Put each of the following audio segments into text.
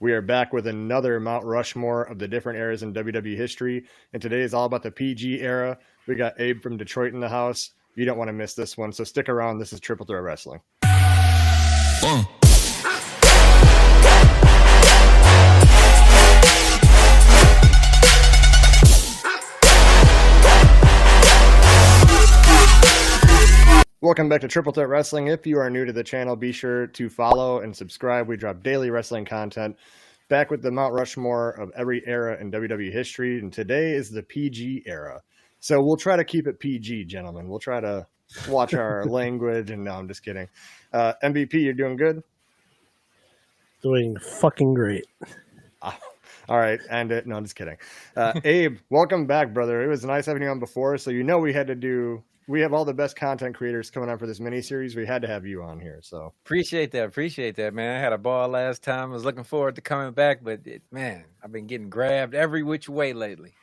We are back with another Mount Rushmore of the different eras in WWE history, and today is all about the PG era. We got Abe from Detroit in the house. You don't want to miss this one, so stick around. This is Triple Threat Wrestling. Welcome back to Triple Threat Wrestling. If you are new to the channel, be sure to follow and subscribe. We drop daily wrestling content. Back with the Mount Rushmore of every era in WWE history, and today is the PG era. So we'll try to keep it PG, gentlemen. We'll try to watch our language, and no, I'm just kidding. MVP, you're doing good? Doing fucking great. All right, end it. No, I'm just kidding. Abe, welcome back, brother. It was nice having you on before, so you know we have all the best content creators coming on for this mini-series. We had to have you on here. So appreciate that, man. I had a ball last time. I was looking forward to coming back, but man, I've been getting grabbed every which way lately.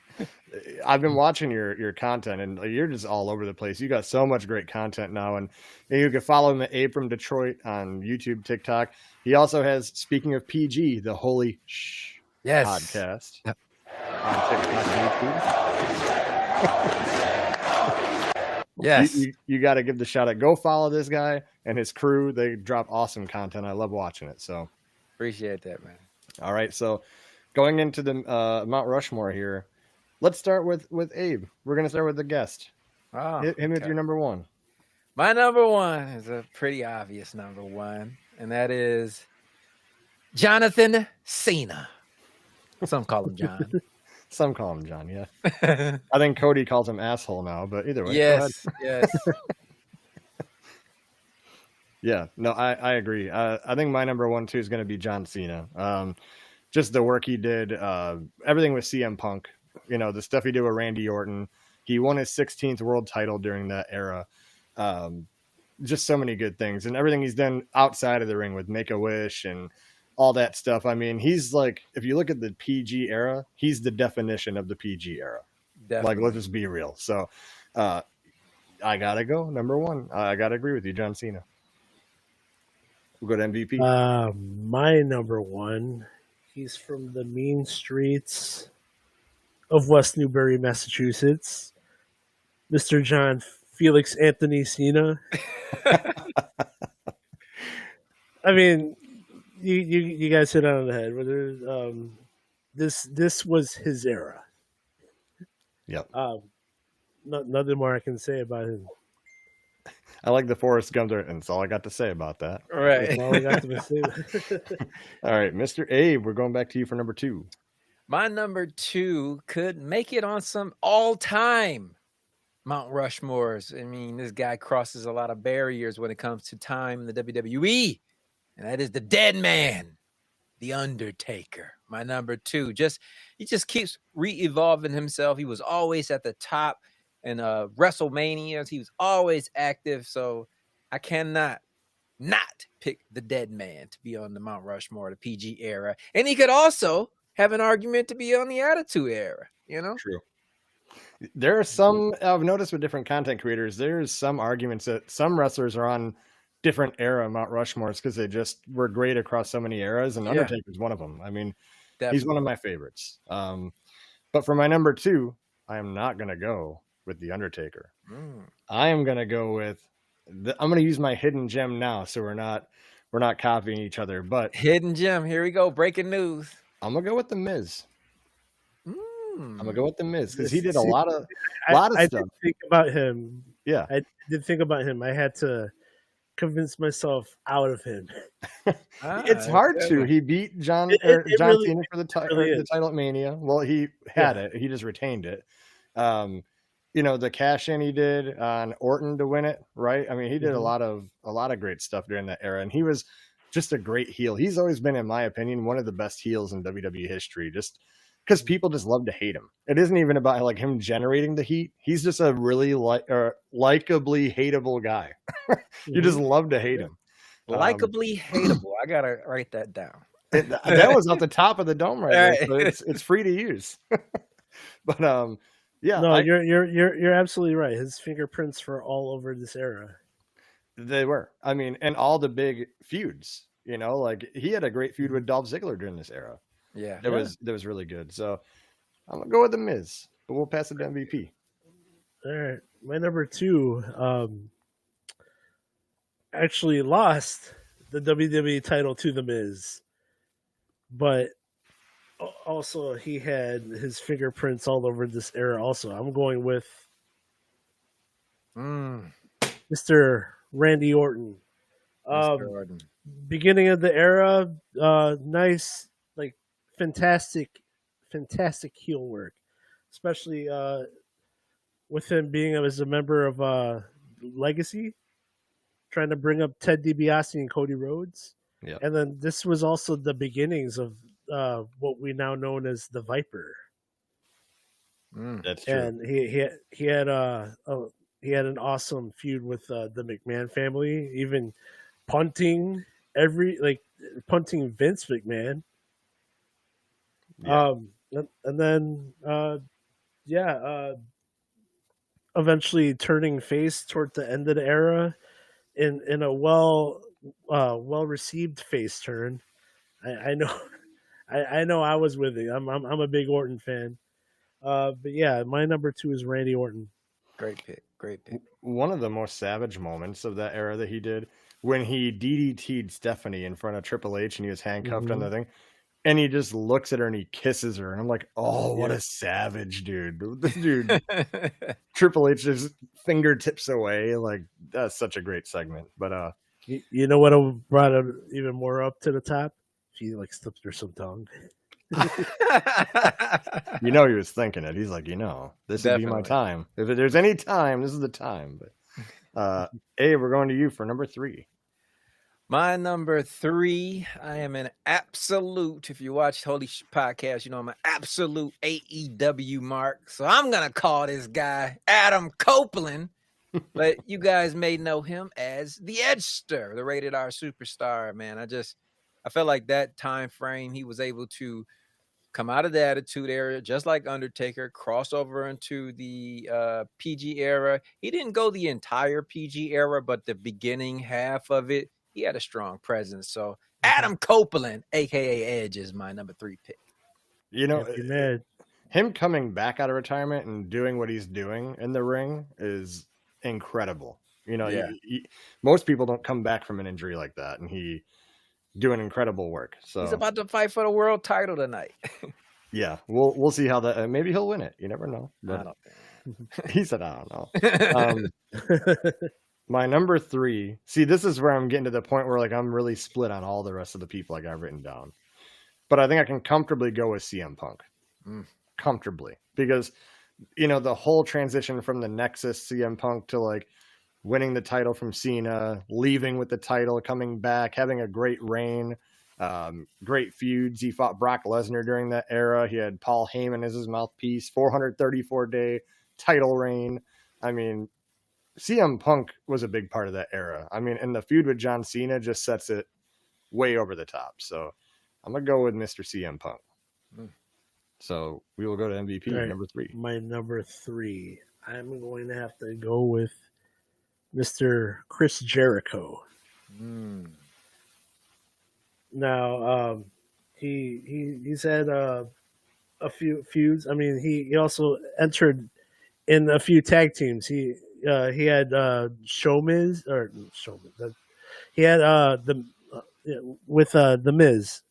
I've been watching your content, and you're just all over the place. You got so much great content now, and you can follow him at Abe from Detroit on YouTube, TikTok. He also has, speaking of PG, the Holy SHHH Podcast on TikTok and YouTube. Yes, you got to give the shout out. Go follow this guy and his crew. They drop awesome content. I love watching it. So appreciate that, man. All right, so going into the Mount Rushmore here, let's start with Abe. We're gonna start with the guest. Hit him with your number one. My number one is a pretty obvious number one, and that is Jonathan Cena. Some call him John. Some call him John, yeah. I think Cody calls him asshole now, but either way. Yes. Yeah, no, I agree. I think my number one, too, is going to be John Cena. Just the work he did, everything with CM Punk, the stuff he did with Randy Orton. He won his 16th world title during that era. Just so many good things. And everything he's done outside of the ring with Make-A-Wish and all that stuff. I mean, he's like, if you look at the PG era, he's the definition of the PG era. Definitely. Like, let's just be real. So I gotta go number one. I gotta agree with you, John Cena. We'll go to MVP. My number one, he's from the mean streets of West Newbury, Massachusetts, Mr. John Felix Anthony Cena. I mean, you guys hit it on the head. Whether this was his era. Yep. Nothing more I can say about him. I like the Forrest Gump, and that's all I got to say about that. Right. That's all I got to say. All right, Mr. Abe, we're going back to you for number two. My number two could make it on some all-time Mount Rushmores. I mean, this guy crosses a lot of barriers when it comes to time in the WWE. And that is the dead man, The Undertaker. My number two. He just keeps re-evolving himself. He was always at the top in WrestleManias. He was always active. So I cannot not pick the dead man to be on the Mount Rushmore, the PG era. And he could also have an argument to be on the Attitude era, True. There are some, I've noticed with different content creators, there's some arguments that some wrestlers are on different era Mount Rushmores because they just were great across so many eras, and Undertaker's one of them. I mean, Definitely. He's one of my favorites. But for my number two, I am not going to go with The Undertaker. I am going to go with I'm going to use my hidden gem now, so we're not copying each other. But hidden gem, here we go, breaking news. I'm going to go with The Miz. I'm going to go with The Miz because he did a lot of stuff. I did think about him. Yeah. I did think about him. I had to convince myself out of him. It's hard to. He beat John Cena for the title at Mania. Well, he had it. He just retained it. The cash in he did on Orton to win it, right? I mean, he did a lot of great stuff during that era, and he was just a great heel. He's always been, in my opinion, one of the best heels in WWE history. Just because people just love to hate him. It isn't even about like him generating the heat. He's just a really likably hateable guy. You just love to hate him. Likably hateable. I gotta write that down. That was off the top of the dome right there. So it's free to use. But yeah. No, you're absolutely right. His fingerprints were all over this era. They were. I mean, and all the big feuds. You know, like he had a great feud with Dolph Ziggler during this era. Yeah. That was really good. So I'm gonna go with the Miz, but we'll pass it to MVP. All right, my number 2 actually lost the WWE title to the Miz, but also he had his fingerprints all over this era. Also, I'm going with Mr. Randy Orton. Mr. Orton. Beginning of the era, nice, like fantastic heel work, especially with him being as a member of Legacy, trying to bring up Ted DiBiase and Cody Rhodes. Yeah. And then this was also the beginnings of what we now known as the Viper. That's true. And he had an awesome feud with the McMahon family, even punting Vince McMahon. Yeah. And then eventually turning face toward the end of the era in a well received face turn. I know I know I was with it. I'm a big Orton fan. But yeah, my number 2 is Randy Orton. Great pick. One of the most savage moments of that era that he did when he DDT'd Stephanie in front of Triple H and he was handcuffed on the thing. And he just looks at her and he kisses her. And I'm like, oh, what a savage dude. This dude, Triple H just fingertips away. Like, that's such a great segment. But you know what brought it even more up to the top? She like slipped her some tongue. You know he was thinking it. He's like, this would be my time. If there's any time, this is the time. But we're going to you for number 3. My number 3, I am an absolute, if you watch Holy SHHH Podcast, you know I'm an absolute AEW mark. So I'm going to call this guy Adam Copeland. But you guys may know him as the Edgester, the Rated R superstar, man. I felt like that time frame he was able to come out of the Attitude Era, just like Undertaker, cross over into the PG era. He didn't go the entire PG era, but the beginning half of it, he had a strong presence. So Adam Copeland, a.k.a. Edge, is my number 3 pick. Him coming back out of retirement and doing what he's doing in the ring is incredible. Most people don't come back from an injury like that, and he doing incredible work. So he's about to fight for the world title tonight. Yeah, we'll see how that. Maybe he'll win it. You never know. But he said, I don't know. My number 3. See, this is where I'm getting to the point where like I'm really split on all the rest of the people I got written down. But I think I can comfortably go with CM Punk. Comfortably, because the whole transition from the Nexus CM Punk to like winning the title from Cena, leaving with the title, coming back, having a great reign, great feuds. He fought Brock Lesnar during that era. He had Paul Heyman as his mouthpiece, 434-day title reign. I mean, CM Punk was a big part of that era. I mean, and the feud with John Cena just sets it way over the top. So I'm going to go with Mr. CM Punk. So we will go to MVP, number 3. My number 3. I'm going to have to go with Mr. Chris Jericho. Now, he's had a few feuds. I mean, he also entered in a few tag teams. He had Showmiz. He had with the Miz,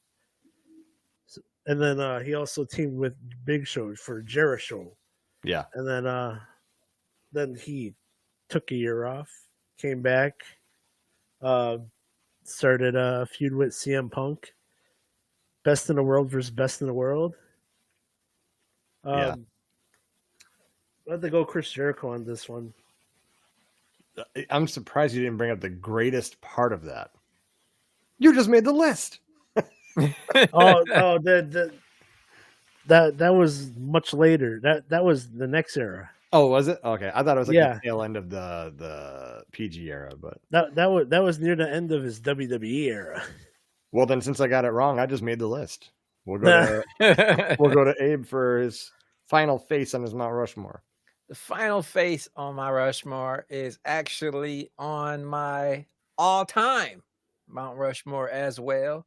and then he also teamed with Big Show for Jericho. Yeah, and then he took a year off, came back, started a feud with CM Punk. Best in the world versus best in the world. I have to go Chris Jericho on this one. I'm surprised you didn't bring up the greatest part of that. You just made the list. That was much later. That was the next era. Oh, was it? Okay, I thought it was like the tail end of the PG era, but that was near the end of his WWE era. Well, then since I got it wrong, I just made the list. We'll go to Abe for his final face on his Mount Rushmore. The final face on my Rushmore is actually on my all-time Mount Rushmore as well.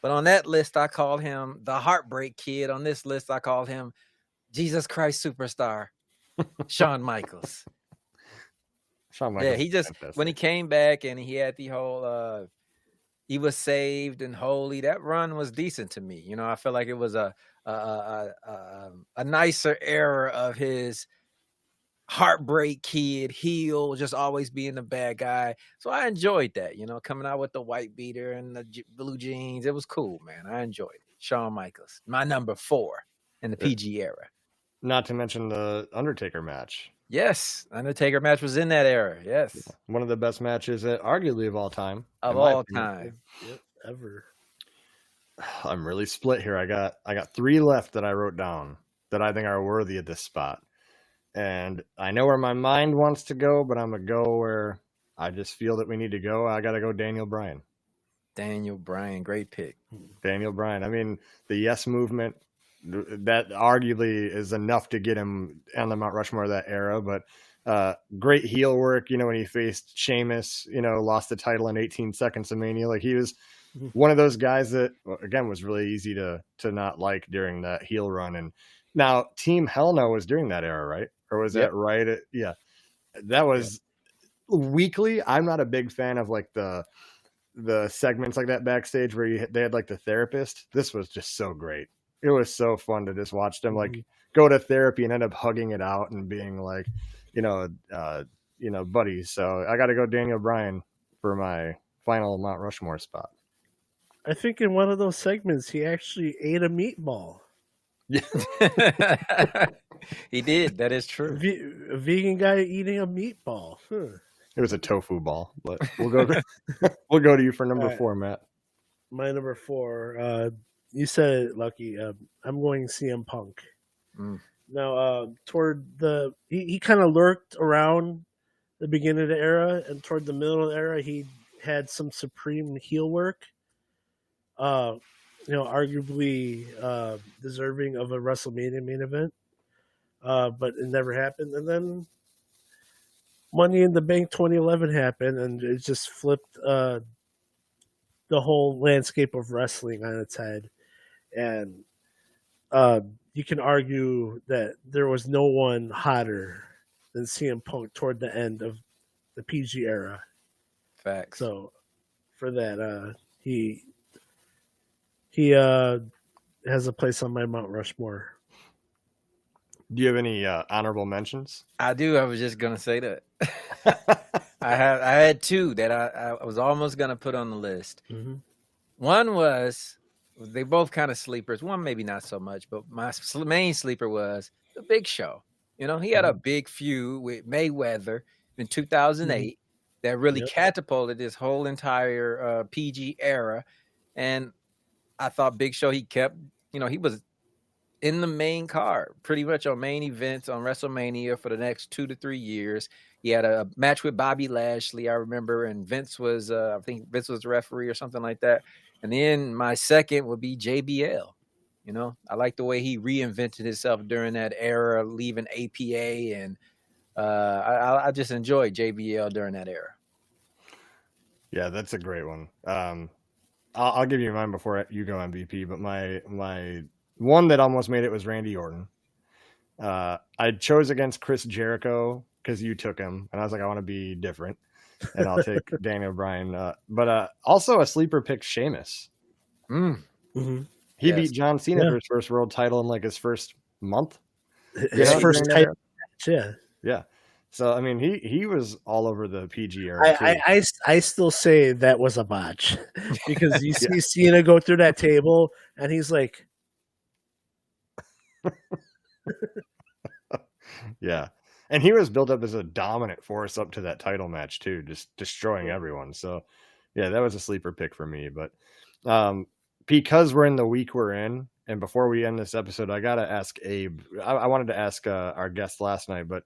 But on that list, I called him the Heartbreak Kid. On this list, I called him Jesus Christ Superstar, Shawn Michaels. Shawn Michaels, he just when he came back and he had the whole he was saved and holy. That run was decent to me. You know, I feel like it was a nicer era of his heartbreak kid, heel, just always being the bad guy. So I enjoyed that, you know, coming out with the white beater and the blue jeans. It was cool, man. I enjoyed it. Shawn Michaels, my number 4 in the PG era. Not to mention the Undertaker match. Yes, Undertaker match was in that era. Yes, one of the best matches, arguably of all time. Of all time, ever. I'm really split here. I got 3 left that I wrote down that I think are worthy at this spot. And I know where my mind wants to go, but I'm going to go where I just feel that we need to go. I got to go Daniel Bryan. Daniel Bryan, great pick. Daniel Bryan. I mean, the Yes Movement, that arguably is enough to get him on the Mount Rushmore of that era. But great heel work, you know, when he faced Sheamus, you know, lost the title in 18 seconds of Mania. Like, he was one of those guys that, again, was really easy to not like during that heel run. And now Team Hell No was during that era, right? Or was that right? Yeah. That was weekly. I'm not a big fan of like the segments like that backstage where they had like the therapist. This was just so great. It was so fun to just watch them like go to therapy and end up hugging it out and being like, you know, buddies. So I got to go Daniel Bryan for my final Mount Rushmore spot. I think in one of those segments, he actually ate a meatball. Yeah. He did. That is true. A vegan guy eating a meatball. It was a tofu ball, but we'll go to you for number 4, Matt. My number 4. You said it, Lucky. I'm going CM Punk. Now, toward he kind of lurked around the beginning of the era, and toward the middle of the era, he had some supreme heel work. You know, arguably deserving of a WrestleMania main event. But it never happened. And then Money in the Bank 2011 happened, and it just flipped the whole landscape of wrestling on its head. And you can argue that there was no one hotter than CM Punk toward the end of the PG era. Facts. So for that, he has a place on my Mount Rushmore. Do you have any honorable mentions? I do. I was just gonna say that. I had 2 that I was almost gonna put on the list. One was, they both kind of sleepers. One maybe not so much, but my main sleeper was the Big Show. You know, he had a big feud with Mayweather in 2008 that really catapulted this whole entire PG era. And I thought Big Show, he kept, you know, he was in the main card, pretty much on main events on WrestleMania for the next 2 to 3 years. He had a match with Bobby Lashley, I remember, and Vince was, I think Vince was the referee or something like that. And then my second would be JBL. You know, I like the way he reinvented himself during that era, leaving APA, and I just enjoyed JBL during that era. Yeah, that's a great one. I'll give you mine before you go MVP, but my one that almost made it was Randy Orton. I chose against Chris Jericho because you took him, and I was like, I want to be different, and I'll take Daniel Bryan. But also a sleeper pick, Sheamus. He beat John Cena for his first world title in like his first month. His first title match, yeah. So I mean, he was all over the PG era. I still say that was a botch because you see Cena go through that table, and he's like, yeah. And he was built up as a dominant force up to that title match too, just destroying everyone. So yeah, that was a sleeper pick for me. But because we're in the week we're in, and before we end this episode, I gotta ask Abe. I wanted to ask our guest last night, but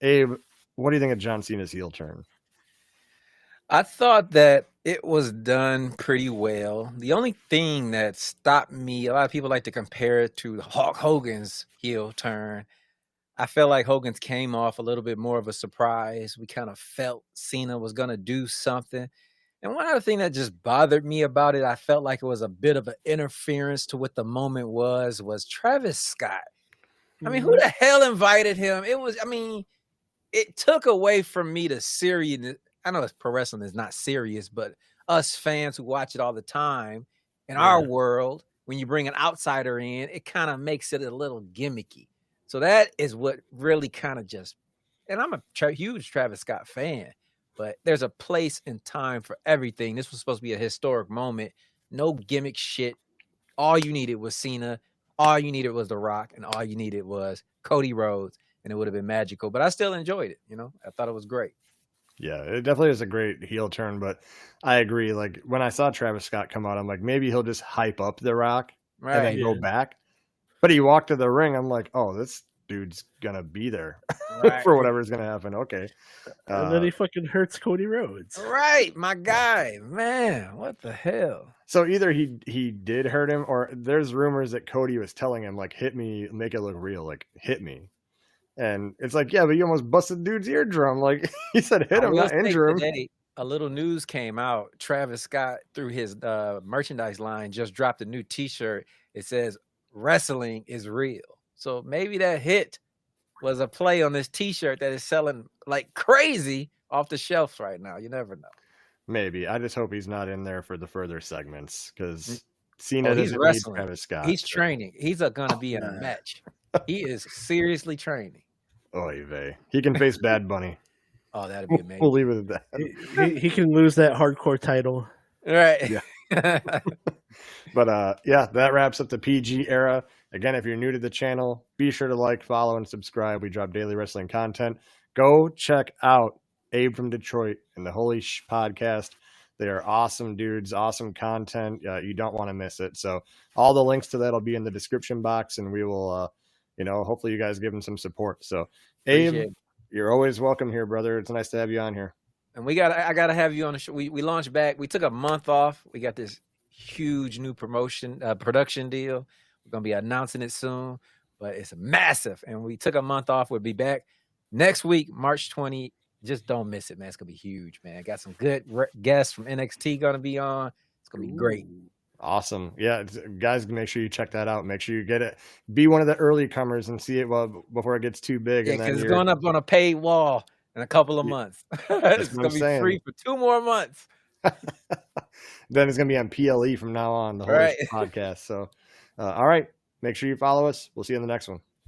Abe, what do you think of John Cena's heel turn? I thought that it was done pretty well. The only thing that stopped me, a lot of people like to compare it to Hulk Hogan's heel turn. I felt like Hogan's came off a little bit more of a surprise. We kind of felt Cena was going to do something. And one other thing that just bothered me about it, I felt like it was a bit of an interference to what the moment was Travis Scott. I mean, who the hell invited him? It took away from me the serious. I know pro wrestling is not serious, but us fans who watch it all the time in our world, when you bring an outsider in, it kind of makes it a little gimmicky. So that is what really kind of just, and I'm a huge Travis Scott fan, but there's a place and time for everything. This was supposed to be a historic moment. No gimmick shit. All you needed was Cena. All you needed was The Rock, and all you needed was Cody Rhodes, and it would have been magical. But I still enjoyed it. I thought it was great. Yeah, it definitely is a great heel turn, but I agree. Like when I saw Travis Scott come out, I'm like, maybe he'll just hype up The Rock and then go back. But he walked to the ring. I'm like, oh, this dude's gonna be there for whatever's gonna happen. Okay. And then he fucking hurts Cody Rhodes. Right, my guy. Man, what the hell? So either he did hurt him, or there's rumors that Cody was telling him, like, hit me, make it look real, like, hit me. And it's like, yeah, but you almost busted dude's eardrum. Like, he said hit him, not injure him. Today, a little news came out. Travis Scott, through his merchandise line, just dropped a new T-shirt. It says, "Wrestling is real." So maybe that hit was a play on this T-shirt that is selling like crazy off the shelves right now. You never know. Maybe. I just hope he's not in there for the further segments, because Cena he's doesn't wrestling. need Travis Scott. He's training. He's going to be in a match. He is seriously training. Oy vey. He can face Bad Bunny. Oh, that'd be amazing. We'll leave it at that. He can lose that hardcore title. Right. Yeah. But yeah, that wraps up the PG era. Again, if you're new to the channel, be sure to like, follow, and subscribe. We drop daily wrestling content. Go check out Abe from Detroit and the Holy SHHH Podcast. They are awesome dudes, awesome content. You don't want to miss it. So all the links to that will be in the description box, and we will, hopefully you guys give them some support. So Abe, you're always welcome here, brother. It's nice to have you on here. And I gotta have you on the show. We launched back. We took a month off. We got this huge new production deal. We're gonna be announcing it soon, but it's massive. And we took a month off. We'll be back next week, March 20. Just don't miss it, man. It's gonna be huge, man. Got some good guests from NXT gonna be on. It's gonna be great. Awesome. Yeah, guys, make sure you check that out. Make sure you get it. Be one of the early comers and see it before it gets too big. Yeah, because it's going up on a paid wall in a couple of months. It's going to be free for 2 more months. Then it's going to be on PLE from now on, the whole podcast. So, all right. Make sure you follow us. We'll see you in the next one.